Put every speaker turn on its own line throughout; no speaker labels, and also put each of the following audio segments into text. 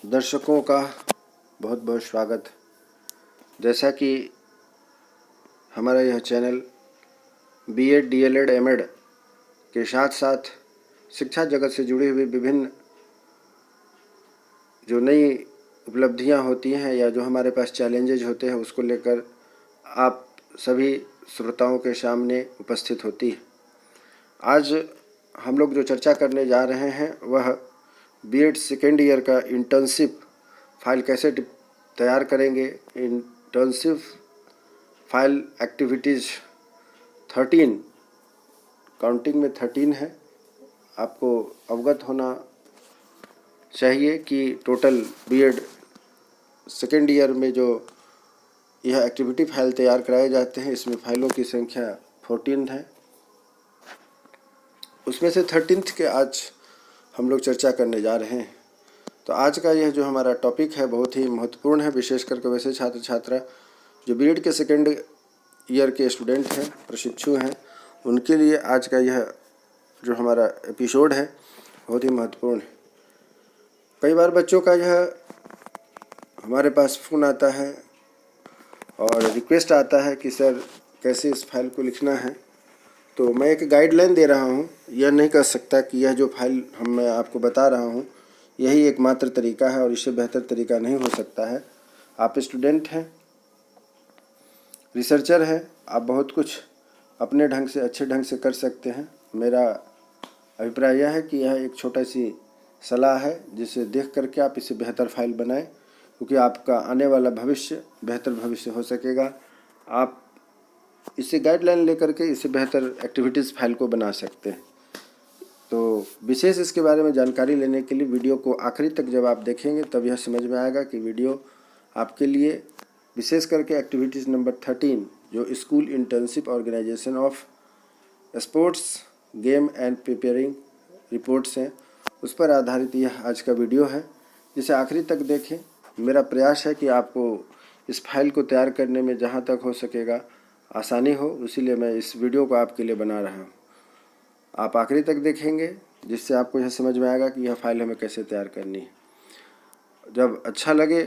दर्शकों का बहुत बहुत स्वागत। जैसा कि हमारा यह चैनल बीएड, डीएलएड, एमएड के साथ साथ शिक्षा जगत से जुड़ी हुई विभिन्न जो नई उपलब्धियां होती हैं या जो हमारे पास चैलेंजेज होते हैं उसको लेकर आप सभी श्रोताओं के सामने उपस्थित होती है। आज हम लोग जो चर्चा करने जा रहे हैं वह बीएड सेकेंड ईयर का इंटर्नशिप फाइल कैसे तैयार करेंगे। इंटर्नशिप फाइल एक्टिविटीज़ 13, काउंटिंग में 13 है। आपको अवगत होना चाहिए कि टोटल बीएड सेकेंड ईयर में जो यह एक्टिविटी फाइल तैयार कराए जाते हैं इसमें फाइलों की संख्या 14 है। उसमें से 13th के आज हम लोग चर्चा करने जा रहे हैं। तो आज का यह जो हमारा टॉपिक है बहुत ही महत्वपूर्ण है, विशेष करके वैसे छात्र छात्रा जो बीएड के सेकेंड ईयर के स्टूडेंट हैं, प्रशिक्षु हैं, उनके लिए आज का यह जो हमारा एपिसोड है बहुत ही महत्वपूर्ण है। कई बार बच्चों का यह हमारे पास फ़ोन आता है और रिक्वेस्ट आता है कि सर कैसे इस फाइल को लिखना है। तो मैं एक गाइडलाइन दे रहा हूँ, यह नहीं कह सकता कि यह जो फाइल मैं आपको बता रहा हूँ यही एकमात्र तरीका है और इससे बेहतर तरीका नहीं हो सकता है। आप स्टूडेंट हैं, रिसर्चर हैं, आप बहुत कुछ अपने ढंग से अच्छे ढंग से कर सकते हैं। मेरा अभिप्राय यह है कि यह एक छोटा सी सलाह है जिसे देख करके आप इसे बेहतर फाइल बनाएं, क्योंकि आपका आने वाला भविष्य बेहतर भविष्य हो सकेगा। आप इसे गाइडलाइन लेकर के इसे बेहतर एक्टिविटीज़ फाइल को बना सकते हैं। तो विशेष इसके बारे में जानकारी लेने के लिए वीडियो को आखिरी तक जब आप देखेंगे तब यह समझ में आएगा कि वीडियो आपके लिए विशेष करके एक्टिविटीज़ नंबर 13 जो school internship organisation of sports game and preparing reports हैं उस पर आधारित यह आज का वीडियो है, जिसे आखिरी तक देखें। मेरा प्रयास है कि आपको इस फाइल को तैयार करने में जहाँ तक हो सकेगा आसानी हो, इसीलिए मैं इस वीडियो को आपके लिए बना रहा हूँ। आप आखिरी तक देखेंगे जिससे आपको यह समझ में आएगा कि यह फाइल हमें कैसे तैयार करनी है। जब अच्छा लगे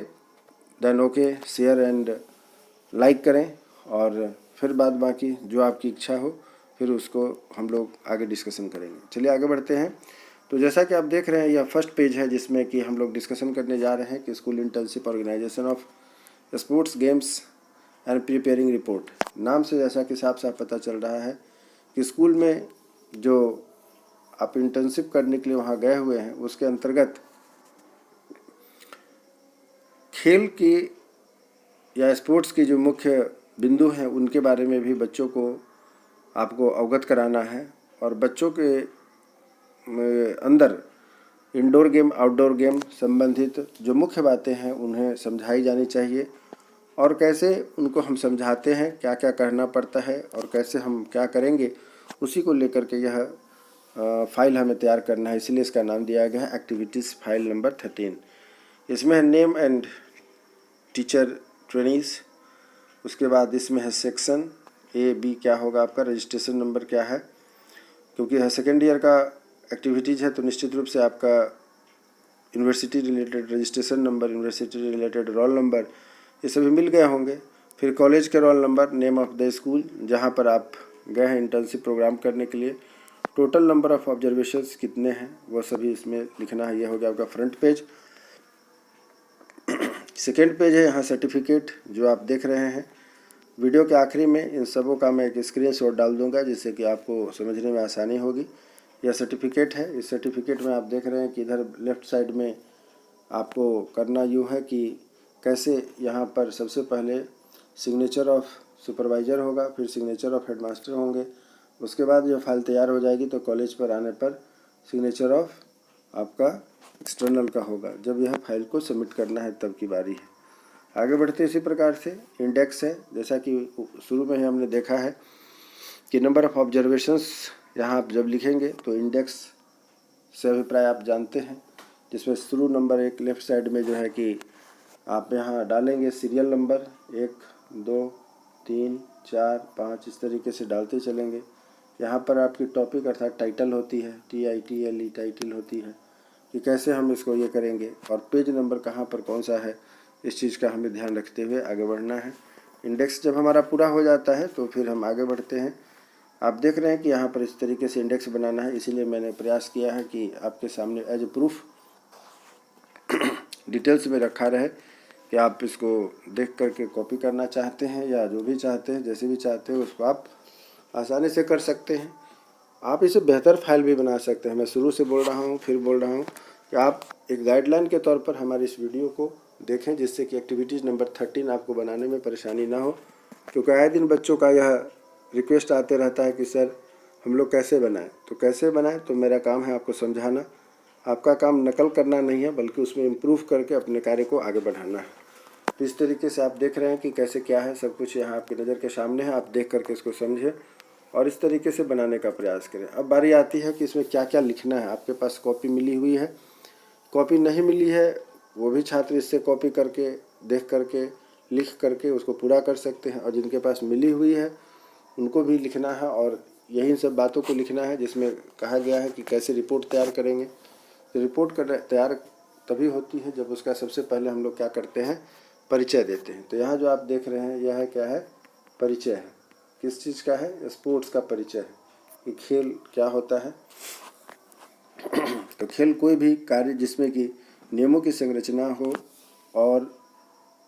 then okay, share and like करें और फिर बाद बाकी जो आपकी इच्छा हो फिर उसको हम लोग आगे डिस्कशन करेंगे। चलिए आगे बढ़ते हैं। तो जैसा कि आप देख रहे हैं यह फर्स्ट पेज है जिसमें कि हम लोग डिस्कशन करने जा रहे हैं कि school internship organisation of sports games and preparing report. नाम से जैसा कि साफ साफ पता चल रहा है कि स्कूल में जो आप इंटर्नशिप करने के लिए वहाँ गए हुए हैं उसके अंतर्गत खेल की या स्पोर्ट्स की जो मुख्य बिंदु हैं उनके बारे में भी बच्चों को आपको अवगत कराना है और बच्चों के अंदर इंडोर गेम आउटडोर गेम संबंधित जो मुख्य बातें हैं उन्हें समझाई जानी चाहिए और कैसे उनको हम समझाते हैं, क्या क्या करना पड़ता है और कैसे हम क्या करेंगे, उसी को लेकर के यह फाइल हमें तैयार करना है। इसलिए इसका नाम दिया गया है एक्टिविटीज़ फाइल नंबर 13। इसमें है नेम एंड टीचर ट्रेनिंग्स, उसके बाद इसमें है सेक्शन ए बी क्या होगा आपका, रजिस्ट्रेशन नंबर क्या है, क्योंकि यह सेकेंड ईयर का एक्टिविटीज़ है तो निश्चित रूप से आपका university related registration number, university related roll number ये सभी मिल गए होंगे। फिर कॉलेज के roll number, name of the school जहाँ पर आप गए हैं इंटर्नशिप प्रोग्राम करने के लिए, टोटल नंबर ऑफ ऑब्जर्वेशंस कितने हैं वो सभी इसमें लिखना है। यह हो गया आपका फ्रंट पेज। सेकेंड पेज है यहाँ सर्टिफिकेट जो आप देख रहे हैं। वीडियो के आखिरी में इन सबों का मैं एक स्क्रीनशॉट डाल दूंगा जिससे कि आपको समझने में आसानी होगी। यह सर्टिफिकेट है। इस सर्टिफिकेट में आप देख रहे हैं कि इधर लेफ़्ट साइड में आपको करना यूँ है कि कैसे यहाँ पर सबसे पहले सिग्नेचर ऑफ सुपरवाइज़र होगा, फिर सिग्नेचर ऑफ हेडमास्टर होंगे, उसके बाद जब फाइल तैयार हो जाएगी तो कॉलेज पर आने पर सिग्नेचर ऑफ आपका एक्सटर्नल का होगा। जब यह फाइल को सबमिट करना है तब की बारी है। आगे बढ़ते इसी प्रकार से इंडेक्स है, जैसा कि शुरू में ही हमने देखा है कि नंबर ऑफ़ ऑब्जर्वेशंस यहाँ आप जब लिखेंगे तो इंडेक्स से अभिप्राय आप जानते हैं, जिसमें शुरू नंबर एक लेफ़्ट साइड में जो है कि आप यहाँ डालेंगे सीरियल नंबर 1 2 3 4 5 इस तरीके से डालते चलेंगे। यहाँ पर आपकी टॉपिक अर्थात टाइटल होती है, TITLE टाइटल होती है। कि कैसे हम इसको ये करेंगे और पेज नंबर कहाँ पर कौन सा है, इस चीज़ का हमें ध्यान रखते हुए आगे बढ़ना है। इंडेक्स जब हमारा पूरा हो जाता है तो फिर हम आगे बढ़ते हैं। आप देख रहे हैं कि यहाँ पर इस तरीके से इंडेक्स बनाना है, इसीलिए मैंने प्रयास किया है कि आपके सामने एज ए प्रूफ डिटेल्स में रखा रहे कि आप इसको देख करके कॉपी करना चाहते हैं या जो भी चाहते हैं, जैसे भी चाहते हैं उसको आप आसानी से कर सकते हैं। आप इसे बेहतर फाइल भी बना सकते हैं। मैं शुरू से बोल रहा हूँ, फिर बोल रहा हूँ कि आप एक गाइडलाइन के तौर पर हमारी इस वीडियो को देखें, जिससे कि एक्टिविटीज़ नंबर 13 आपको बनाने में परेशानी ना हो, क्योंकि आए दिन बच्चों का यह रिक्वेस्ट आते रहता है कि सर हम लोग कैसे बनाएं। तो कैसे बनाएं, तो मेरा काम है आपको समझाना। आपका काम नकल करना नहीं है, बल्कि उसमें इम्प्रूव करके अपने कार्य को आगे बढ़ाना है। तो इस तरीके से आप देख रहे हैं कि कैसे क्या है, सब कुछ यहाँ आपकी नज़र के सामने है। आप देख करके इसको समझें और इस तरीके से बनाने का प्रयास करें। अब बारी आती है कि इसमें क्या क्या लिखना है। आपके पास कॉपी मिली हुई है, कॉपी नहीं मिली है वो भी छात्र इससे कॉपी करके, देख करके, लिख करके उसको पूरा कर सकते हैं। और जिनके पास मिली हुई है उनको भी लिखना है और यही सब बातों को लिखना है, जिसमें कहा गया है कि कैसे रिपोर्ट तैयार करेंगे। तो रिपोर्ट तैयार तभी होती है जब उसका सबसे पहले हम लोग क्या करते हैं, परिचय देते हैं। तो यहाँ जो आप देख रहे हैं यह है, क्या है, परिचय है। किस चीज़ का है, स्पोर्ट्स का परिचय है कि खेल क्या होता है। तो खेल कोई भी कार्य जिसमें कि नियमों की संरचना हो और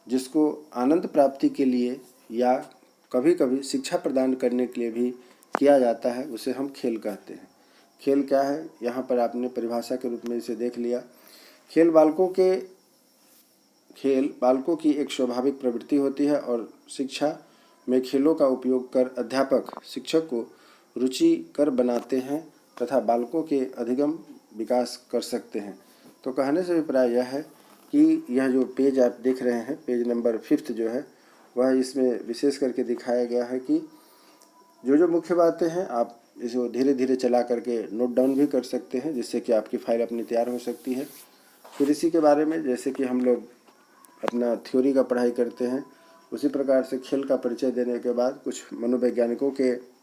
जिसको आनंद प्राप्ति के लिए या कभी कभी शिक्षा प्रदान करने के लिए भी किया जाता है, उसे हम खेल कहते हैं। खेल क्या है, यहाँ पर आपने परिभाषा के रूप में इसे देख लिया। खेल बालकों की एक स्वाभाविक प्रवृत्ति होती है और शिक्षा में खेलों का उपयोग कर अध्यापक शिक्षक को रुचिकर बनाते हैं तथा बालकों के अधिगम विकास कर सकते हैं। तो कहने से अभिप्राय यह है कि यह जो पेज आप देख रहे हैं, पेज नंबर 5 जो है, वह इसमें विशेष करके दिखाया गया है कि जो मुख्य बातें हैं आप इसको धीरे धीरे चला करके नोट डाउन भी कर सकते हैं, जिससे कि आपकी फाइल अपनी तैयार हो सकती है। फिर इसी के बारे में, जैसे कि हम लोग अपना थ्योरी का पढ़ाई करते हैं, उसी प्रकार से खेल का परिचय देने के बाद कुछ मनोवैज्ञानिकों के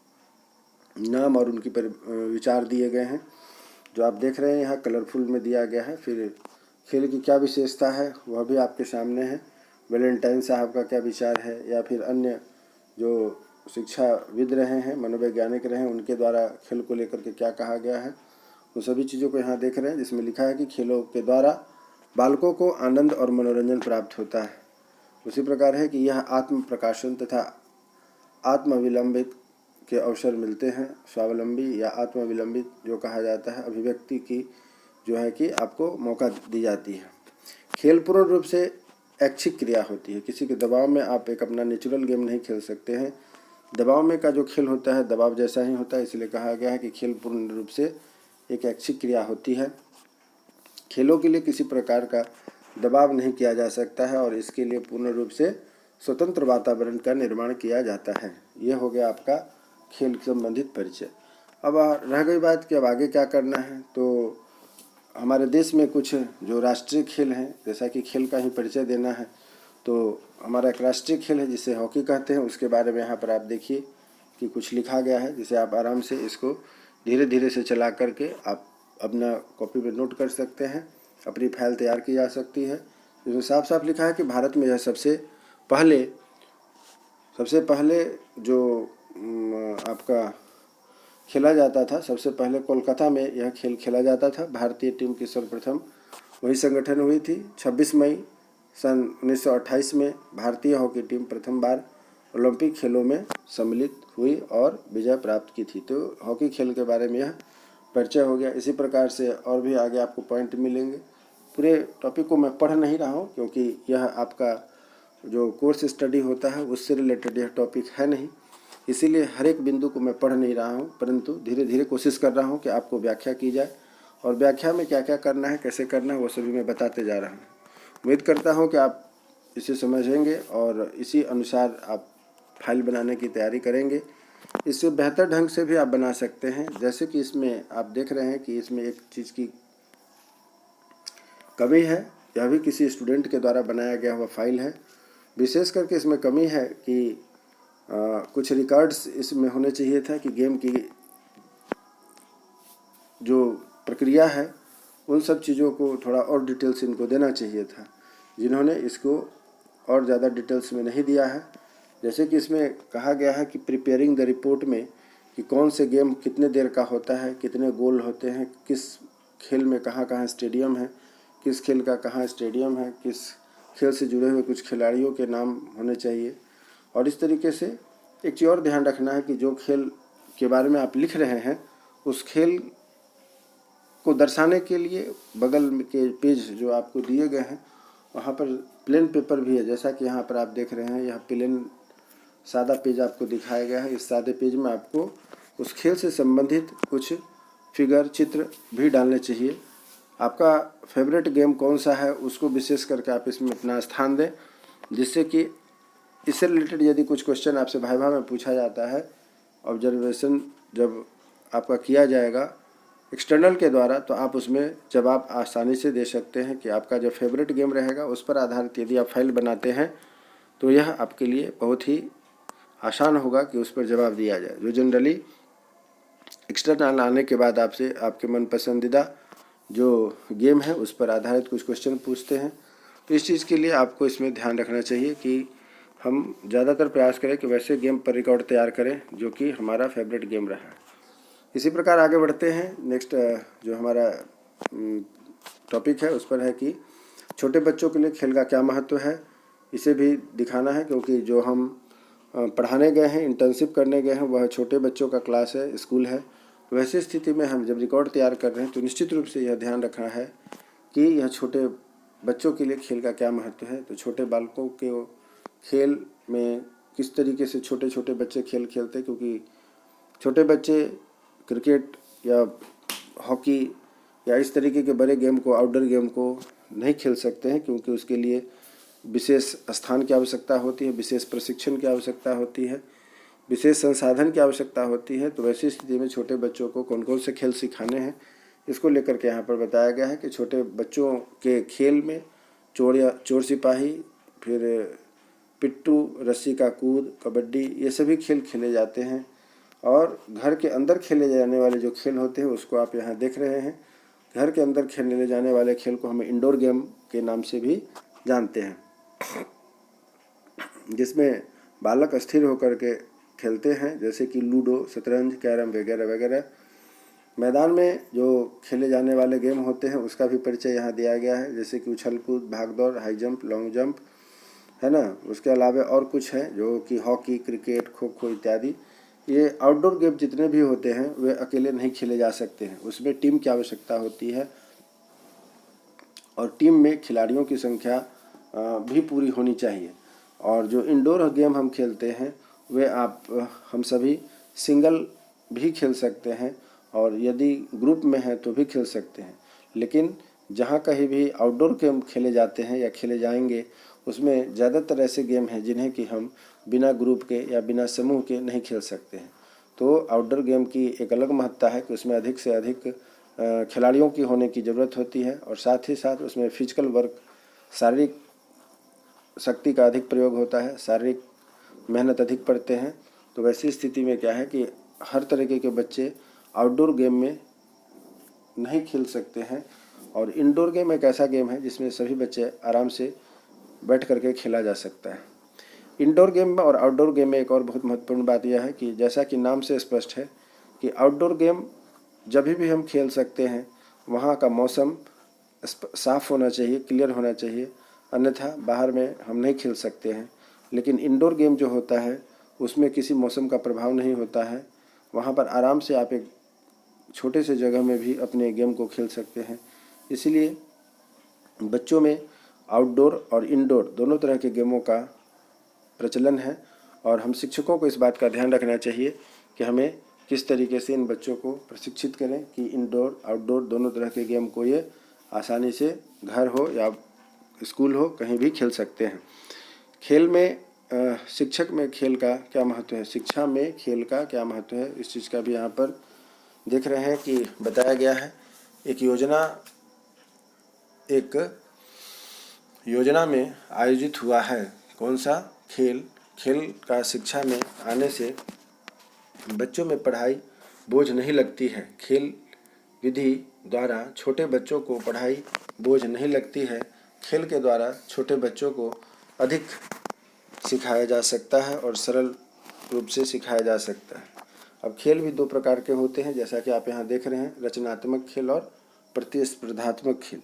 नाम और उनकी विचार दिए गए हैं, जो आप देख रहे हैं यहाँ कलरफुल में दिया गया है। फिर खेल की क्या विशेषता है वह भी आपके सामने है। वैलेंटाइन साहब का क्या विचार है, या फिर अन्य जो शिक्षाविद रहे हैं, मनोवैज्ञानिक रहे हैं, उनके द्वारा खेल को लेकर के क्या कहा गया है, वो सभी चीज़ों को यहाँ देख रहे हैं, जिसमें लिखा है कि खेलों के द्वारा बालकों को आनंद और मनोरंजन प्राप्त होता है। उसी प्रकार है कि यह आत्म प्रकाशन तथा आत्मविलंबित के अवसर मिलते हैं। स्वावलंबी या आत्मविलंबित जो कहा जाता है, अभिव्यक्ति की जो है कि आपको मौका दी जाती है। खेल पूर्ण रूप से ऐच्छिक क्रिया होती है, किसी के दबाव में आप एक अपना नेचुरल गेम नहीं खेल सकते हैं। दबाव में का जो खेल होता है दबाव जैसा ही होता है, इसलिए कहा गया है कि खेल पूर्ण रूप से एक ऐच्छिक क्रिया होती है। खेलों के लिए किसी प्रकार का दबाव नहीं किया जा सकता है और इसके लिए पूर्ण रूप से स्वतंत्र वातावरण का निर्माण किया जाता है। ये हो गया आपका खेल संबंधित परिचय। अब रह गई बात कि अब आगे क्या करना है। तो हमारे देश में कुछ जो राष्ट्रीय खेल हैं, जैसा कि खेल का ही परिचय देना है, तो हमारा एक राष्ट्रीय खेल है जिसे हॉकी कहते हैं। उसके बारे में यहाँ पर आप देखिए कि कुछ लिखा गया है, जिसे आप आराम से इसको धीरे धीरे से चला करके आप अपना कॉपी में नोट कर सकते हैं, अपनी फाइल तैयार की जा सकती है। इसमें साफ साफ लिखा है कि भारत में यह सबसे पहले जो आपका खेला जाता था, सबसे पहले कोलकाता में यह खेल खेला जाता था। भारतीय टीम की सर्वप्रथम वही संगठन हुई थी। 26 मई सन 1928 में भारतीय हॉकी टीम प्रथम बार ओलंपिक खेलों में सम्मिलित हुई और विजय प्राप्त की थी। तो हॉकी खेल के बारे में यह परिचय हो गया। इसी प्रकार से और भी आगे आपको पॉइंट मिलेंगे। पूरे टॉपिक को मैं पढ़ नहीं रहा हूँ, क्योंकि यह आपका जो कोर्स स्टडी होता है उससे रिलेटेड यह टॉपिक है नहीं, इसीलिए हर एक बिंदु को मैं पढ़ नहीं रहा हूँ, परंतु धीरे धीरे कोशिश कर रहा हूँ कि आपको व्याख्या की जाए और व्याख्या में क्या क्या करना है, कैसे करना है, वो सभी मैं बताते जा रहा हूँ। उम्मीद करता हूँ कि आप इसे समझेंगे और इसी अनुसार आप फाइल बनाने की तैयारी करेंगे। इससे बेहतर ढंग से भी आप बना सकते हैं। जैसे कि इसमें आप देख रहे हैं कि इसमें एक चीज़ की कमी है, यह भी किसी स्टूडेंट के द्वारा बनाया गया हुआ फाइल है। विशेष करके इसमें कमी है कि कुछ रिकॉर्ड्स इसमें होने चाहिए था कि गेम की जो प्रक्रिया है उन सब चीज़ों को थोड़ा और डिटेल्स इनको देना चाहिए था, जिन्होंने इसको और ज़्यादा डिटेल्स में नहीं दिया है। जैसे कि इसमें कहा गया है कि प्रिपेयरिंग द रिपोर्ट में कि कौन से गेम कितने देर का होता है, कितने गोल होते हैं, किस खेल में कहाँ कहाँ स्टेडियम है, किस खेल का कहाँ स्टेडियम है, किस खेल से जुड़े हुए कुछ खिलाड़ियों के नाम होने चाहिए। और इस तरीके से एक चीज़ और ध्यान रखना है कि जो खेल के बारे में आप लिख रहे हैं उस खेल को दर्शाने के लिए बगल के पेज जो आपको दिए गए हैं वहाँ पर प्लेन पेपर भी है। जैसा कि यहाँ पर आप देख रहे हैं, यह प्लेन सादा पेज आपको दिखाया गया है। इस सादे पेज में आपको उस खेल से संबंधित कुछ फिगर, चित्र भी डालने चाहिए। आपका फेवरेट गेम कौन सा है उसको विशेष करके आप इसमें अपना स्थान दें, जिससे कि इससे रिलेटेड यदि कुछ क्वेश्चन आपसे वाइवा में पूछा जाता है, ऑब्जर्वेशन जब आपका किया जाएगा एक्सटर्नल के द्वारा, तो आप उसमें जवाब आसानी से दे सकते हैं कि आपका जो फेवरेट गेम रहेगा उस पर आधारित यदि आप फाइल बनाते हैं तो यह आपके लिए बहुत ही आसान होगा कि उस पर जवाब दिया जाए। जो जनरली एक्सटर्नल आने के बाद आपसे आपके मन पसंदीदा जो गेम है उस पर आधारित कुछ क्वेश्चन पूछते हैं। तो इस चीज़ के लिए आपको इसमें ध्यान रखना चाहिए कि हम ज़्यादातर प्रयास करें कि वैसे गेम पर रिकॉर्ड तैयार करें जो कि हमारा फेवरेट गेम रहा है। इसी प्रकार आगे बढ़ते हैं। नेक्स्ट जो हमारा टॉपिक है उस पर है कि छोटे बच्चों के लिए खेल का क्या महत्व है, इसे भी दिखाना है, क्योंकि जो हम पढ़ाने गए हैं, इंटर्नशिप करने गए हैं, वह छोटे बच्चों का क्लास है, स्कूल है। वैसी स्थिति में हम जब रिकॉर्ड तैयार कर रहे हैं तो निश्चित रूप से यह ध्यान रखना है कि यह छोटे बच्चों के लिए खेल का क्या महत्व है। तो छोटे बालकों के खेल में किस तरीके से छोटे छोटे बच्चे खेल खेलते हैं, क्योंकि छोटे बच्चे क्रिकेट या हॉकी या इस तरीके के बड़े गेम को, आउटडोर गेम को नहीं खेल सकते हैं, क्योंकि उसके लिए विशेष स्थान की आवश्यकता होती है, विशेष प्रशिक्षण की आवश्यकता होती है, विशेष संसाधन की आवश्यकता होती है। तो वैसी स्थिति में छोटे बच्चों को कौन कौन से खेल सिखाने हैं इसको लेकर के यहाँ पर बताया गया है कि छोटे बच्चों के खेल में चोर सिपाही, फिर पिट्ठू, रस्सी का कूद, कबड्डी, ये सभी खेल खेले जाते हैं। और घर के अंदर खेले जाने वाले जो खेल होते हैं उसको आप यहाँ देख रहे हैं। घर के अंदर खेलने जाने वाले खेल को हम इंडोर गेम के नाम से भी जानते हैं, जिसमें बालक स्थिर होकर के खेलते हैं, जैसे कि लूडो, शतरंज, कैरम वगैरह वगैरह। मैदान में जो खेले जाने वाले गेम होते हैं उसका भी परिचय यहाँ दिया गया है, जैसे कि उछल कूद, भाग दौड़, हाई जंप, लॉन्ग जंप, है ना। उसके अलावा और कुछ हैं जो कि हॉकी, क्रिकेट, खो खो इत्यादि। ये आउटडोर गेम जितने भी होते हैं वे अकेले नहीं खेले जा सकते हैं, उसमें टीम की आवश्यकता होती है और टीम में खिलाड़ियों की संख्या भी पूरी होनी चाहिए। और जो इंडोर गेम हम खेलते हैं वे हम सभी सिंगल भी खेल सकते हैं और यदि ग्रुप में हैं तो भी खेल सकते हैं। लेकिन जहाँ कहीं भी आउटडोर गेम खेले जाते हैं या खेले जाएंगे उसमें ज़्यादातर ऐसे गेम हैं जिन्हें कि हम बिना ग्रुप के या बिना समूह के नहीं खेल सकते हैं। तो आउटडोर गेम की एक अलग महत्ता है कि उसमें अधिक से अधिक खिलाड़ियों की होने की ज़रूरत होती है और साथ ही साथ उसमें फिजिकल वर्क, शारीरिक शक्ति का अधिक प्रयोग होता है, शारीरिक मेहनत अधिक पड़ते हैं। तो वैसी स्थिति में क्या है कि हर तरीके के बच्चे आउटडोर गेम में नहीं खेल सकते हैं और इंडोर गेम एक ऐसा गेम है जिसमें सभी बच्चे आराम से बैठ करके खेला जा सकता है। इंडोर गेम में और आउटडोर गेम में एक और बहुत महत्वपूर्ण बात यह है कि जैसा कि नाम से स्पष्ट है कि आउटडोर गेम जब भी हम खेल सकते हैं वहाँ का मौसम साफ़ होना चाहिए, क्लियर होना चाहिए, अन्यथा बाहर में हम नहीं खेल सकते हैं। लेकिन इंडोर गेम जो होता है उसमें किसी मौसम का प्रभाव नहीं होता है, वहाँ पर आराम से आप एक छोटे से जगह में भी अपने गेम को खेल सकते हैं। इसलिए बच्चों में आउटडोर और इंडोर दोनों तरह के गेमों का प्रचलन है और हम शिक्षकों को इस बात का ध्यान रखना चाहिए कि हमें किस तरीके से इन बच्चों को प्रशिक्षित करें कि इंडोर आउटडोर दोनों तरह के गेम को ये आसानी से घर हो या स्कूल हो कहीं भी खेल सकते हैं। खेल में शिक्षक में खेल का क्या महत्व है, शिक्षा में खेल का क्या महत्व है, इस चीज़ का भी यहाँ पर देख रहे हैं कि बताया गया है। एक योजना में आयोजित हुआ है कौन सा खेल का शिक्षा में आने से बच्चों में पढ़ाई बोझ नहीं लगती है। खेल विधि द्वारा छोटे बच्चों को पढ़ाई बोझ नहीं लगती है। खेल के द्वारा छोटे बच्चों को अधिक सिखाया जा सकता है और सरल रूप से सिखाया जा सकता है। अब खेल भी दो प्रकार के होते हैं, जैसा कि आप यहाँ देख रहे हैं, रचनात्मक खेल और प्रतिस्पर्धात्मक खेल।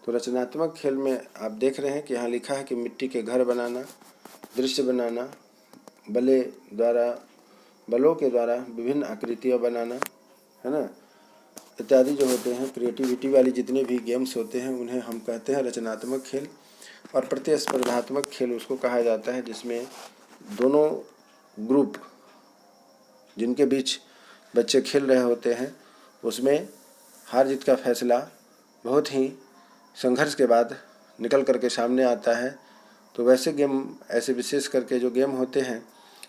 तो रचनात्मक खेल में आप देख रहे हैं कि यहाँ लिखा है कि मिट्टी के घर बनाना, दृश्य बनाना, बलों के द्वारा विभिन्न आकृतियाँ बनाना, है ना, इत्यादि जो होते हैं, क्रिएटिविटी वाली जितने भी गेम्स होते हैं उन्हें हम कहते हैं रचनात्मक खेल। और प्रतिस्पर्धात्मक खेल उसको कहा जाता है जिसमें दोनों ग्रुप जिनके बीच बच्चे खेल रहे होते हैं उसमें हार जीत का फैसला बहुत ही संघर्ष के बाद निकल करके सामने आता है। तो वैसे गेम, ऐसे विशेष करके जो गेम होते हैं,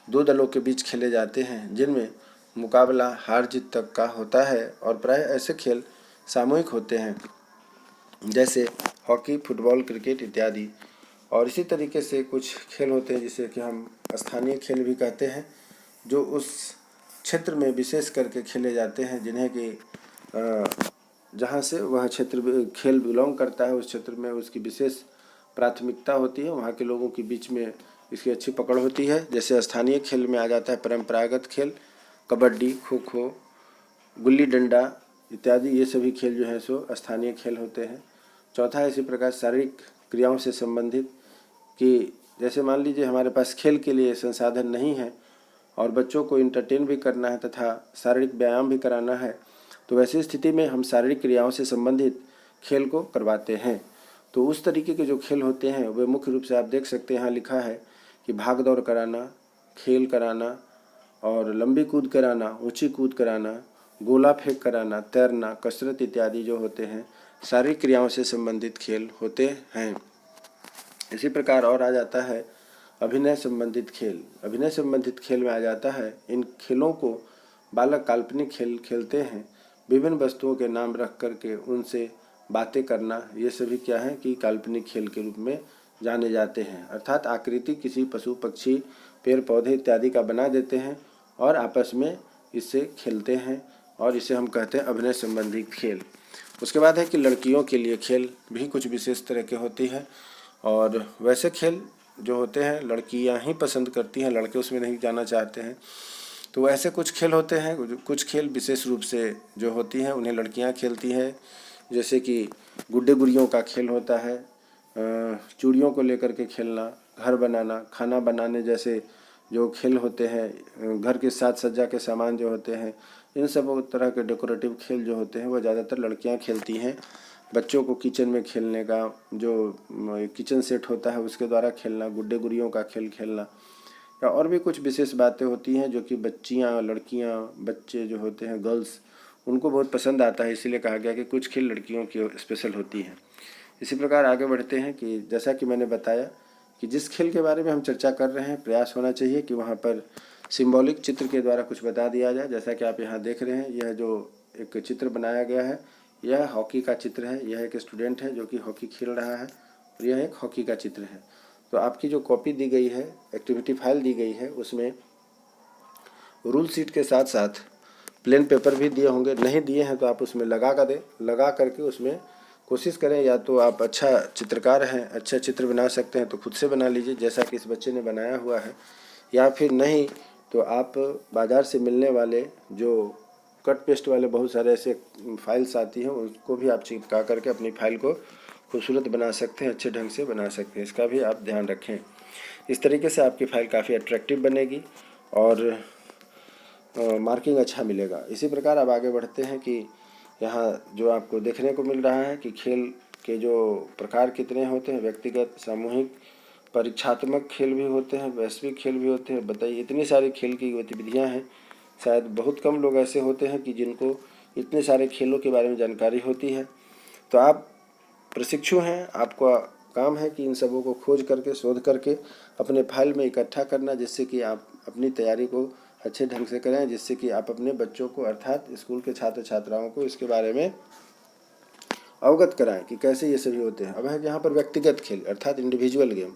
दो दलों के बीच खेले जाते हैं जिनमें मुकाबला हार जीत तक का होता है। और प्राय ऐसे खेल सामूहिक होते हैं जैसे हॉकी, फुटबॉल, क्रिकेट इत्यादि। और इसी तरीके से कुछ खेल होते हैं जिसे कि हम स्थानीय खेल भी कहते हैं, जो उस क्षेत्र में विशेष करके खेले जाते हैं, जिन्हें कि जहाँ से वह क्षेत्र खेल बिलोंग करता है, उस क्षेत्र में उसकी विशेष प्राथमिकता होती है, वहाँ के लोगों के बीच में इसकी अच्छी पकड़ होती है। जैसे स्थानीय खेल में आ जाता है परंपरागत खेल, कबड्डी, खो खो, गुल्ली डंडा इत्यादि। ये सभी खेल जो है सो स्थानीय खेल होते हैं। चौथा है इसी प्रकार शारीरिक क्रियाओं से संबंधित, कि जैसे मान लीजिए हमारे पास खेल के लिए संसाधन नहीं है और बच्चों को इंटरटेन भी करना है तथा शारीरिक व्यायाम भी कराना है, तो वैसी स्थिति में हम शारीरिक क्रियाओं से संबंधित खेल को करवाते हैं। तो उस तरीके के जो खेल होते हैं वे मुख्य रूप से आप देख सकते हैं, यहाँ लिखा है कि भाग दौड़ कराना, खेल कराना और लंबी कूद कराना, ऊंची कूद कराना, गोला फेंक कराना, तैरना, कसरत इत्यादि जो होते हैं शारीरिक क्रियाओं से संबंधित खेल होते हैं। इसी प्रकार और आ जाता है अभिनय संबंधित खेल। अभिनय संबंधित खेल में आ जाता है, इन खेलों को बालक काल्पनिक खेल खेलते हैं, विभिन्न वस्तुओं के नाम रख करके उनसे बातें करना। ये सभी क्या है कि काल्पनिक खेल के रूप में जाने जाते हैं। अर्थात आकृति किसी पशु, पक्षी, पेड़ पौधे इत्यादि का बना देते हैं और आपस में इससे खेलते हैं, और इसे हम कहते हैं अभिनय संबंधी खेल। उसके बाद है कि लड़कियों के लिए खेल भी कुछ विशेष तरह के होती है, और वैसे खेल जो होते हैं लड़कियां ही पसंद करती हैं, लड़के उसमें नहीं जाना चाहते हैं। तो ऐसे कुछ खेल होते हैं, कुछ खेल विशेष रूप से जो होती हैं उन्हें लड़कियां खेलती हैं, जैसे कि गुड्डे गुड़ियों का खेल होता है, चूड़ियों को लेकर के खेलना, घर बनाना, खाना बनाने जैसे जो खेल होते हैं, घर के साज सज्जा के सामान जो होते हैं, इन सब तरह के डेकोरेटिव खेल जो होते हैं वो ज़्यादातर लड़कियां खेलती हैं। बच्चों को किचन में खेलने का जो किचन सेट होता है उसके द्वारा खेलना, गुड्डे गुड़ियों का खेल खेलना, या और भी कुछ विशेष बातें होती हैं जो कि बच्चियां, लड़कियां, बच्चे जो होते हैं, गर्ल्स, उनको बहुत पसंद आता है। इसीलिए कहा गया कि कुछ खेल लड़कियों की स्पेशल होती हैं। इसी प्रकार आगे बढ़ते हैं कि जैसा कि मैंने बताया कि जिस खेल के बारे में हम चर्चा कर रहे हैं, प्रयास होना चाहिए कि वहाँ पर सिंबॉलिक चित्र के द्वारा कुछ बता दिया जाए। जैसा कि आप यहाँ देख रहे हैं, यह जो एक चित्र बनाया गया है यह हॉकी का चित्र है। यह एक स्टूडेंट है जो कि हॉकी खेल रहा है और यह एक हॉकी का चित्र है। तो आपकी जो कॉपी दी गई है, एक्टिविटी फाइल दी गई है, उसमें रूल शीट के साथ साथ प्लेन पेपर भी दिए होंगे। नहीं दिए हैं तो आप उसमें लगा करके उसमें कोशिश करें। या तो आप अच्छा चित्रकार हैं, अच्छा चित्र बना सकते हैं तो खुद से बना लीजिए जैसा कि इस बच्चे ने बनाया हुआ है, या फिर नहीं तो आप बाज़ार से मिलने वाले जो कट पेस्ट वाले बहुत सारे ऐसे फाइल्स आती हैं उसको भी आप चिपका करके अपनी फाइल को खूबसूरत बना सकते हैं, अच्छे ढंग से बना सकते हैं। इसका भी आप ध्यान रखें। इस तरीके से आपकी फ़ाइल काफ़ी अट्रैक्टिव बनेगी और मार्किंग अच्छा मिलेगा। इसी प्रकार अब आगे बढ़ते हैं कि यहाँ जो आपको देखने को मिल रहा है कि खेल के जो प्रकार कितने होते हैं, व्यक्तिगत, सामूहिक, परीक्षात्मक खेल भी होते हैं, वैश्विक खेल भी होते हैं। बताइए, इतनी सारी खेल की गतिविधियाँ हैं, शायद बहुत कम लोग ऐसे होते हैं कि जिनको इतने सारे खेलों के बारे में जानकारी होती है। तो आप प्रशिक्षु हैं, आपका काम है कि इन सबों को खोज करके, शोध करके अपने फाइल में इकट्ठा करना, जिससे कि आप अपनी तैयारी को अच्छे ढंग से करें, जिससे कि आप अपने बच्चों को अर्थात स्कूल के छात्र छात्राओं को इसके बारे में अवगत कराएं कि कैसे ये सभी होते हैं। अब है यहाँ पर व्यक्तिगत खेल अर्थात इंडिविजुअल गेम।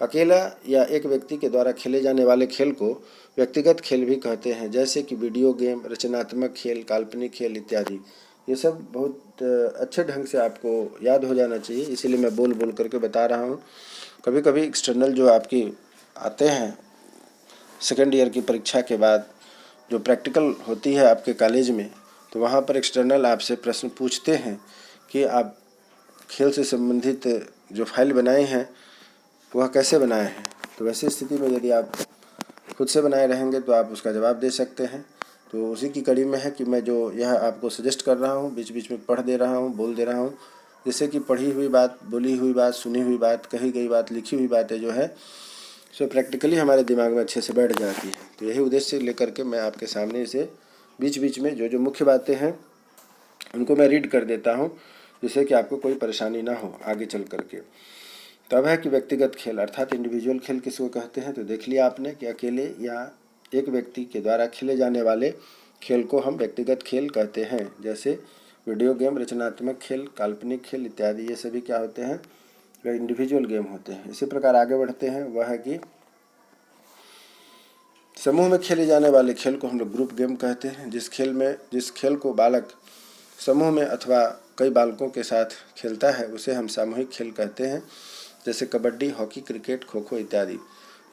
अकेला या एक व्यक्ति के द्वारा खेले जाने वाले खेल को व्यक्तिगत खेल भी कहते हैं, जैसे कि वीडियो गेम, रचनात्मक खेल, काल्पनिक खेल इत्यादि। ये सब बहुत अच्छे ढंग से आपको याद हो जाना चाहिए, इसीलिए मैं बोल बोल करके बता रहा हूँ। कभी कभी एक्सटर्नल जो आपकी आते हैं सेकेंड ईयर की परीक्षा के बाद, जो प्रैक्टिकल होती है आपके कॉलेज में, तो वहाँ पर एक्सटर्नल आपसे प्रश्न पूछते हैं कि आप खेल से संबंधित जो फाइल बनाए हैं वह कैसे बनाए हैं। तो वैसी स्थिति में यदि आप खुद से बनाए रहेंगे तो आप उसका जवाब दे सकते हैं। तो उसी की कड़ी में है कि मैं जो यह आपको सजेस्ट कर रहा हूँ, बीच बीच में पढ़ दे रहा हूँ, बोल दे रहा हूँ, जिससे कि पढ़ी हुई बात, बोली हुई बात, सुनी हुई बात, कही गई बात, लिखी हुई बातें जो है सो प्रैक्टिकली हमारे दिमाग में अच्छे से बैठ जाती है। तो यही उद्देश्य लेकर के मैं आपके सामने इसे बीच बीच में जो जो मुख्य बातें हैं उनको मैं रीड कर देता हूँ, जिससे कि आपको कोई परेशानी ना हो आगे चल करके। तो अब है कि व्यक्तिगत खेल अर्थात इंडिविजुअल खेल किसको कहते हैं। तो देख लिया आपने कि अकेले या एक व्यक्ति के द्वारा खेले जाने वाले खेल को हम व्यक्तिगत खेल कहते हैं। जैसे वीडियो गेम, रचनात्मक खेल, काल्पनिक खेल इत्यादि, ये सभी क्या होते हैं, वह इंडिविजुअल गेम होते हैं। इसी प्रकार आगे बढ़ते हैं, वह है कि समूह में खेले जाने वाले खेल को हम लोग ग्रुप गेम कहते हैं। जिस खेल को बालक समूह में अथवा कई बालकों के साथ खेलता है उसे हम सामूहिक खेल कहते हैं। जैसे कबड्डी, हॉकी, क्रिकेट, खो खो इत्यादि।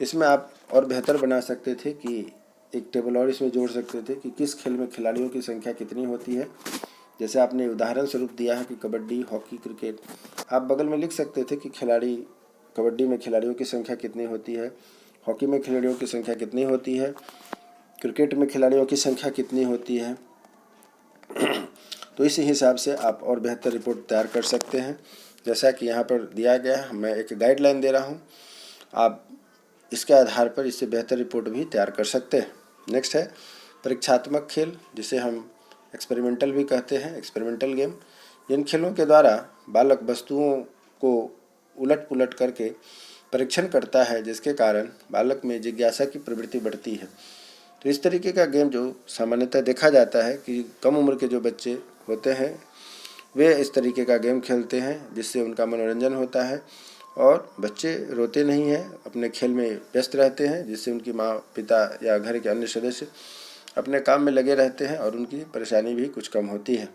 इसमें आप और बेहतर बना सकते थे कि एक टेबल और इसमें जोड़ सकते थे कि किस खेल में खिलाड़ियों की संख्या कितनी होती है। जैसे आपने उदाहरण स्वरूप दिया है कि कबड्डी, हॉकी, क्रिकेट, आप बगल में लिख सकते थे कि कबड्डी में खिलाड़ियों की संख्या कितनी होती है, हॉकी में खिलाड़ियों की संख्या कितनी होती है, क्रिकेट में खिलाड़ियों की संख्या कितनी होती है। तो इसी हिसाब से आप और बेहतर रिपोर्ट तैयार कर सकते हैं। जैसा कि यहाँ पर दिया गया है, मैं एक गाइडलाइन दे रहा हूँ, आप इसके आधार पर इससे बेहतर रिपोर्ट भी तैयार कर सकते हैं। नेक्स्ट है परीक्षात्मक खेल, जिसे हम एक्सपेरिमेंटल भी कहते हैं, एक्सपेरिमेंटल गेम। जिन खेलों के द्वारा बालक वस्तुओं को उलट पुलट करके परीक्षण करता है, जिसके कारण बालक में जिज्ञासा की प्रवृत्ति बढ़ती है। तो इस तरीके का गेम जो सामान्यतः देखा जाता है कि कम उम्र के जो बच्चे होते हैं वे इस तरीके का गेम खेलते हैं, जिससे उनका मनोरंजन होता है और बच्चे रोते नहीं हैं, अपने खेल में व्यस्त रहते हैं, जिससे उनकी माँ, पिता या घर के अन्य सदस्य अपने काम में लगे रहते हैं और उनकी परेशानी भी कुछ कम होती है।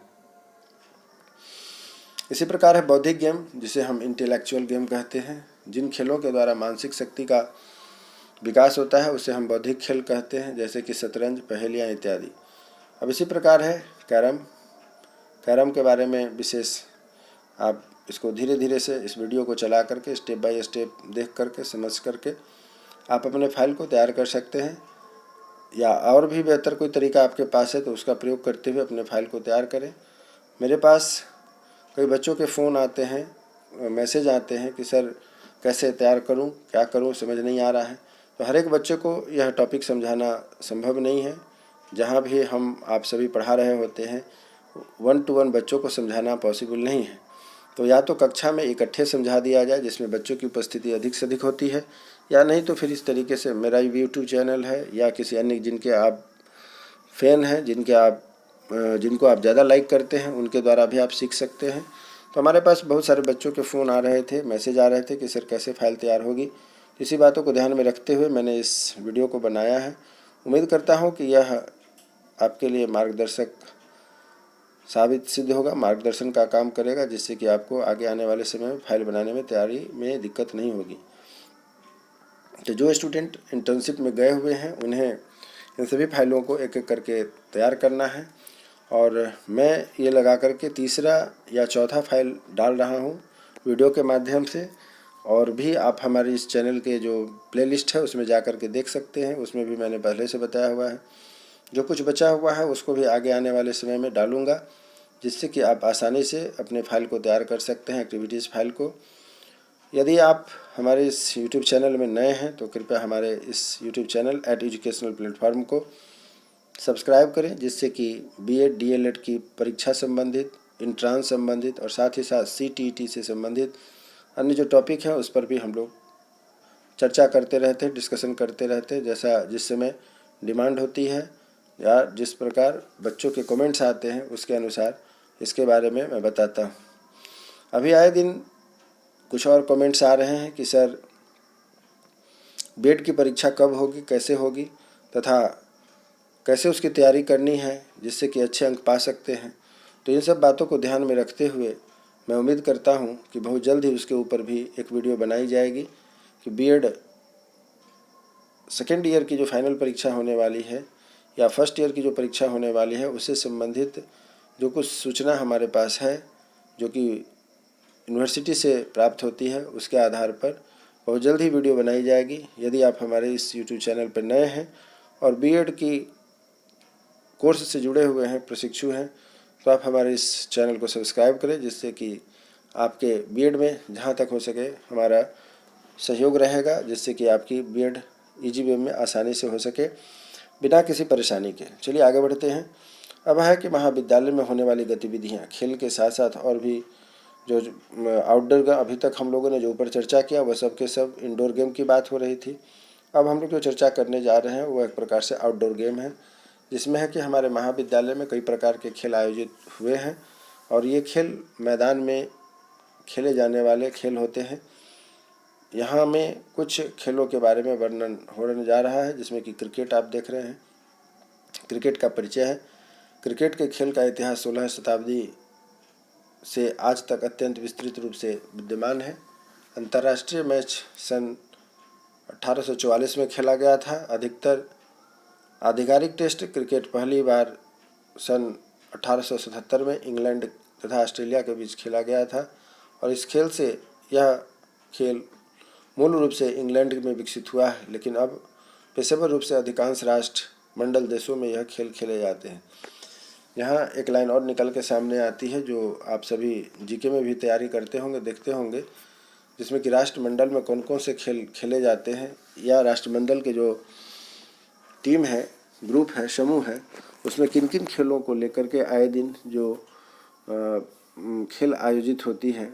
इसी प्रकार है बौद्धिक गेम, जिसे हम इंटेलेक्चुअल गेम कहते हैं। जिन खेलों के द्वारा मानसिक शक्ति का विकास होता है उसे हम बौद्धिक खेल कहते हैं, जैसे कि शतरंज, पहेलियाँ इत्यादि। अब इसी प्रकार है कैरम के बारे में विशेष आप इसको धीरे धीरे से इस वीडियो को चला करके स्टेप बाय स्टेप देख करके समझ करके आप अपने फाइल को तैयार कर सकते हैं, या और भी बेहतर कोई तरीका आपके पास है तो उसका प्रयोग करते हुए अपने फाइल को तैयार करें। मेरे पास कई बच्चों के फ़ोन आते हैं, मैसेज आते हैं कि सर कैसे तैयार करूं, क्या करूं, समझ नहीं आ रहा है। तो हर एक बच्चे को यह टॉपिक समझाना संभव नहीं है। जहां भी हम आप सभी पढ़ा रहे होते हैं 1 to 1 बच्चों को समझाना पॉसिबल नहीं है। तो या तो कक्षा में इकट्ठे समझा दिया जाए जिसमें बच्चों की उपस्थिति अधिक से अधिक होती है, या नहीं तो फिर इस तरीके से मेरा यूट्यूब चैनल है या किसी अन्य जिनके आप फ़ैन हैं, जिनको आप ज़्यादा लाइक करते हैं, उनके द्वारा भी आप सीख सकते हैं। तो हमारे पास बहुत सारे बच्चों के फ़ोन आ रहे थे, मैसेज आ रहे थे कि सर कैसे फाइल तैयार होगी। इसी बातों को ध्यान में रखते हुए मैंने इस वीडियो को बनाया है। उम्मीद करता हूँ कि यह आपके लिए मार्गदर्शक साबित सिद्ध होगा, मार्गदर्शन का काम करेगा, जिससे कि आपको आगे आने वाले समय में फाइल बनाने में तैयारी में दिक्कत नहीं होगी। तो जो स्टूडेंट इंटर्नशिप में गए हुए हैं उन्हें इन सभी फाइलों को एक एक करके तैयार करना है, और मैं ये लगा करके तीसरा या चौथा फाइल डाल रहा हूँ वीडियो के माध्यम से। और भी आप हमारे इस चैनल के जो प्लेलिस्ट है उसमें जा कर के देख सकते हैं, उसमें भी मैंने पहले से बताया हुआ है। जो कुछ बचा हुआ है उसको भी आगे आने वाले समय में डालूँगा, जिससे कि आप आसानी से अपने फाइल को तैयार कर सकते हैं, एक्टिविटीज़ फाइल को। यदि आप हमारे इस यूट्यूब चैनल में नए हैं तो कृपया हमारे इस यूट्यूब चैनल एजुकेशनल प्लेटफॉर्म को सब्सक्राइब करें, जिससे कि बीएड डीएलएड की परीक्षा संबंधित, इंट्रांस संबंधित और साथ ही साथ सीटीईटी से संबंधित अन्य जो टॉपिक हैं उस पर भी हम लोग चर्चा करते रहते हैं, डिस्कशन करते रहते हैं। जैसा जिस समय डिमांड होती है या जिस प्रकार बच्चों के कमेंट्स आते हैं उसके अनुसार इसके बारे में मैं बताता हूँ। अभी आए दिन कुछ और कमेंट्स आ रहे हैं कि सर बीएड की परीक्षा कब होगी, कैसे होगी, तथा कैसे उसकी तैयारी करनी है जिससे कि अच्छे अंक पा सकते हैं। तो इन सब बातों को ध्यान में रखते हुए मैं उम्मीद करता हूँ कि बहुत जल्द ही उसके ऊपर भी एक वीडियो बनाई जाएगी कि बीएड सेकेंड ईयर की जो फाइनल परीक्षा होने वाली है या फर्स्ट ईयर की जो परीक्षा होने वाली है उससे संबंधित जो कुछ सूचना हमारे पास है, जो कि यूनिवर्सिटी से प्राप्त होती है, उसके आधार पर बहुत जल्द ही वीडियो बनाई जाएगी। यदि आप हमारे इस यूट्यूब चैनल पर नए हैं और बीएड की कोर्स से जुड़े हुए हैं, प्रशिक्षु हैं, तो आप हमारे इस चैनल को सब्सक्राइब करें, जिससे कि आपके बीएड में जहाँ तक हो सके हमारा सहयोग रहेगा, जिससे कि आपकी बीएड इजी वे में आसानी से हो सके बिना किसी परेशानी के। चलिए आगे बढ़ते हैं। अब है कि महाविद्यालय में होने वाली गतिविधियाँ खेल के साथ साथ और भी जो आउटडोर का अभी तक हम लोगों ने जो ऊपर चर्चा किया वह सब के सब इंडोर गेम की बात हो रही थी। अब हम लोग जो चर्चा करने जा रहे हैं वो एक प्रकार से आउटडोर गेम है, जिसमें है कि हमारे महाविद्यालय में कई प्रकार के खेल आयोजित हुए हैं और ये खेल मैदान में खेले जाने वाले खेल होते हैं। यहाँ में कुछ खेलों के बारे में वर्णन होने जा रहा है, जिसमें कि क्रिकेट आप देख रहे हैं। क्रिकेट का परिचय है। क्रिकेट के खेल का इतिहास 16वीं शताब्दी से आज तक अत्यंत विस्तृत रूप से विद्यमान है। अंतर्राष्ट्रीय मैच सन 1844 में खेला गया था। अधिकतर आधिकारिक टेस्ट क्रिकेट पहली बार सन 1877 में इंग्लैंड तथा ऑस्ट्रेलिया के बीच खेला गया था और इस खेल से यह खेल मूल रूप से इंग्लैंड में विकसित हुआ है, लेकिन अब पेशेवर रूप से अधिकांश राष्ट्रमंडल देशों में यह खेल खेले जाते हैं। यहाँ एक लाइन और निकल के सामने आती है जो आप सभी जीके में भी तैयारी करते होंगे, देखते होंगे, जिसमें कि राष्ट्रमंडल में कौन कौन से खेल खेले जाते हैं या राष्ट्रमंडल के जो टीम है, ग्रुप है, समूह है, उसमें किन किन खेलों को लेकर के आए दिन जो खेल आयोजित होती है,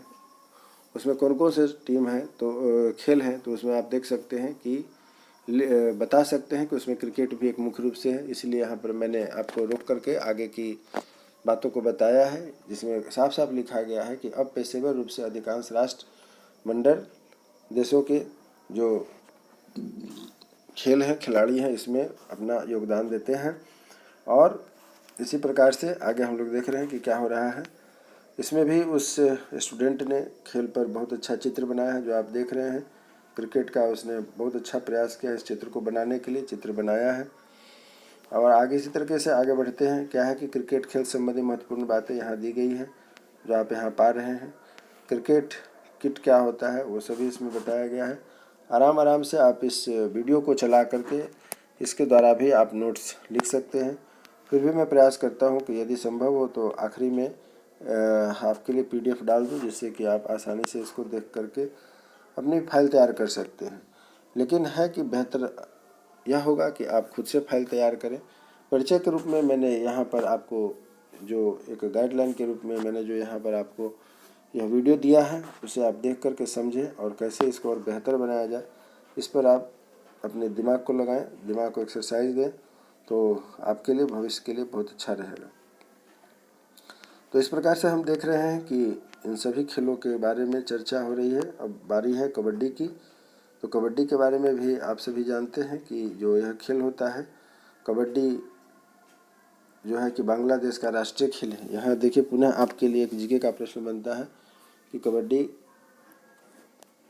उसमें कौन कौन से टीम है तो खेल हैं, तो उसमें आप देख सकते हैं कि बता सकते हैं कि उसमें क्रिकेट भी एक मुख्य रूप से है। इसलिए यहाँ पर मैंने आपको रोक करके आगे की बातों को बताया है, जिसमें साफ साफ लिखा गया है कि अब पेशेवर रूप से अधिकांश राष्ट्रमंडल देशों के जो खेल हैं, खिलाड़ी हैं, इसमें अपना योगदान देते हैं। और इसी प्रकार से आगे हम लोग देख रहे हैं कि क्या हो रहा है। इसमें भी उस स्टूडेंट ने खेल पर बहुत अच्छा चित्र बनाया है, जो आप देख रहे हैं। क्रिकेट का उसने बहुत अच्छा प्रयास किया इस चित्र को बनाने के लिए, चित्र बनाया है। और आगे इसी तरीके से आगे बढ़ते हैं। क्या है कि क्रिकेट खेल संबंधी महत्वपूर्ण बातें यहाँ दी गई है, जो आप यहाँ पा रहे हैं। क्रिकेट किट क्या होता है वो सभी इसमें बताया गया है। आराम से आप इस वीडियो को चला करके इसके द्वारा भी आप नोट्स लिख सकते हैं। फिर भी मैं प्रयास करता हूँ कि यदि संभव हो तो आखिरी में आपके लिए PDF डाल दूँ, जिससे कि आप आसानी से इसको देख करके अपनी फाइल तैयार कर सकते हैं। लेकिन है कि बेहतर यह होगा कि आप खुद से फाइल तैयार करें। परिचय के रूप में मैंने यहाँ पर आपको जो एक गाइडलाइन के रूप में मैंने जो यहाँ पर आपको यह वीडियो दिया है, उसे आप देख करके समझें और कैसे इसको और बेहतर बनाया जाए, इस पर आप अपने दिमाग को लगाएं, दिमाग को एक्सरसाइज दें, तो आपके लिए भविष्य के लिए बहुत अच्छा रहेगा। तो इस प्रकार से हम देख रहे हैं कि इन सभी खेलों के बारे में चर्चा हो रही है। अब बारी है कबड्डी की। तो कबड्डी के बारे में भी आप सभी जानते हैं कि जो यह खेल होता है, कबड्डी जो है कि बांग्लादेश का राष्ट्रीय खेल है। यहाँ देखिए, पुनः आपके लिए एक जीके का प्रश्न बनता है कि कबड्डी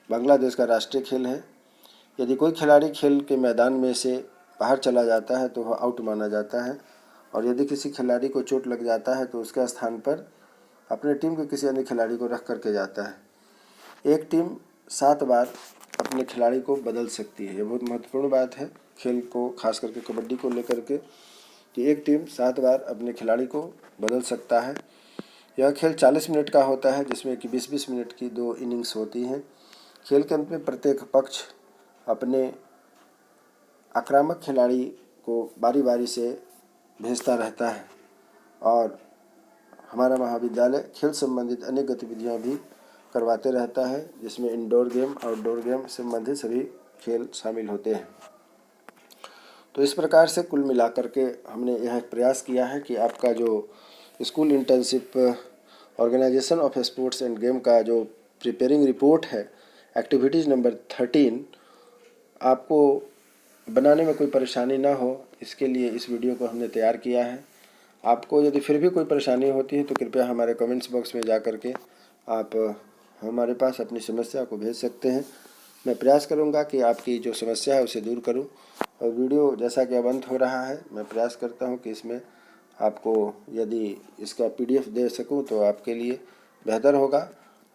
बांग्लादेश का राष्ट्रीय खेल है। यदि कोई खिलाड़ी खेल के मैदान में से बाहर चला जाता है तो वह आउट माना जाता है, और यदि किसी खिलाड़ी को चोट लग जाता है तो उसके स्थान पर अपने टीम के किसी अन्य खिलाड़ी को रख करके जाता है। एक टीम 7 बार अपने खिलाड़ी को बदल सकती है। ये बहुत महत्वपूर्ण बात है खेल को, खास करके कबड्डी को लेकर के, कि एक टीम 7 बार अपने खिलाड़ी को बदल सकता है। यह खेल 40 मिनट का होता है, जिसमें कि 20-20 मिनट की 2 इनिंग्स होती हैं। खेल के अंत में प्रत्येक पक्ष अपने आक्रामक खिलाड़ी को बारी बारी से भेजता रहता है, और हमारा महाविद्यालय खेल संबंधित अनेक गतिविधियां भी करवाते रहता है, जिसमें इंडोर गेम, आउटडोर गेम संबंधित सभी खेल शामिल होते हैं। तो इस प्रकार से कुल मिलाकर के हमने यह प्रयास किया है कि आपका जो school internship organisation of sports and game का जो प्रिपेयरिंग रिपोर्ट है, एक्टिविटीज़ नंबर 13, आपको बनाने में कोई परेशानी ना हो, इसके लिए इस वीडियो को हमने तैयार किया है। आपको यदि फिर भी कोई परेशानी होती है तो कृपया हमारे कमेंट्स बॉक्स में जा कर के आप हमारे पास अपनी समस्या को भेज सकते हैं। मैं प्रयास करूंगा कि आपकी जो समस्या है उसे दूर करूं। और वीडियो जैसा कि अब अंत हो रहा है, मैं प्रयास करता हूं कि इसमें आपको यदि इसका PDF दे सकूं तो आपके लिए बेहतर होगा,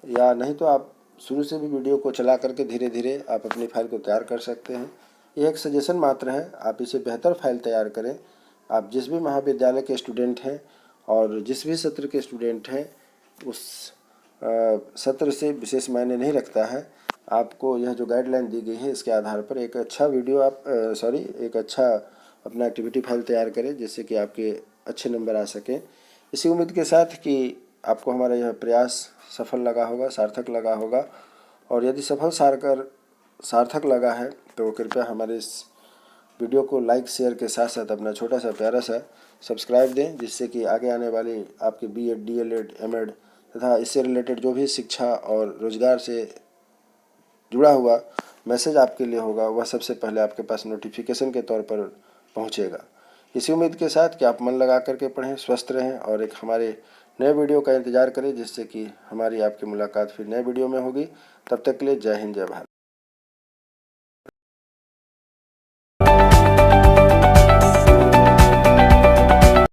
या नहीं तो आप शुरू से भी वीडियो को चला करके धीरे धीरे आप अपनी फाइल को तैयार कर सकते हैं। यह एक सजेशन मात्र है, आप इसे बेहतर फाइल तैयार करें। आप जिस भी महाविद्यालय के स्टूडेंट हैं और जिस भी सत्र के स्टूडेंट हैं, उस सत्र से विशेष मायने नहीं रखता है। आपको यह जो गाइडलाइन दी गई है इसके आधार पर एक अच्छा वीडियो एक अच्छा अपना एक्टिविटी फाइल तैयार करें, जिससे कि आपके अच्छे नंबर आ सकें। इसी उम्मीद के साथ कि आपको हमारा यह प्रयास सफल लगा होगा, सार्थक लगा होगा। और यदि सार्थक लगा है तो कृपया हमारे इस वीडियो को लाइक शेयर के साथ साथ अपना छोटा सा प्यारा सा सब्सक्राइब दें, जिससे कि आगे आने वाली आपके BEd, DLEd, MAd तथा इससे रिलेटेड जो भी शिक्षा और रोजगार से जुड़ा हुआ मैसेज आपके लिए होगा वह सबसे पहले आपके पास नोटिफिकेशन के तौर पर पहुंचेगा। इसी उम्मीद के साथ कि आप मन लगा करके पढ़ें, स्वस्थ रहें और एक हमारे नए वीडियो का इंतज़ार करें, जिससे कि हमारी आपकी मुलाकात फिर नए वीडियो में होगी। तब तक के लिए जय हिंद, जय भारत।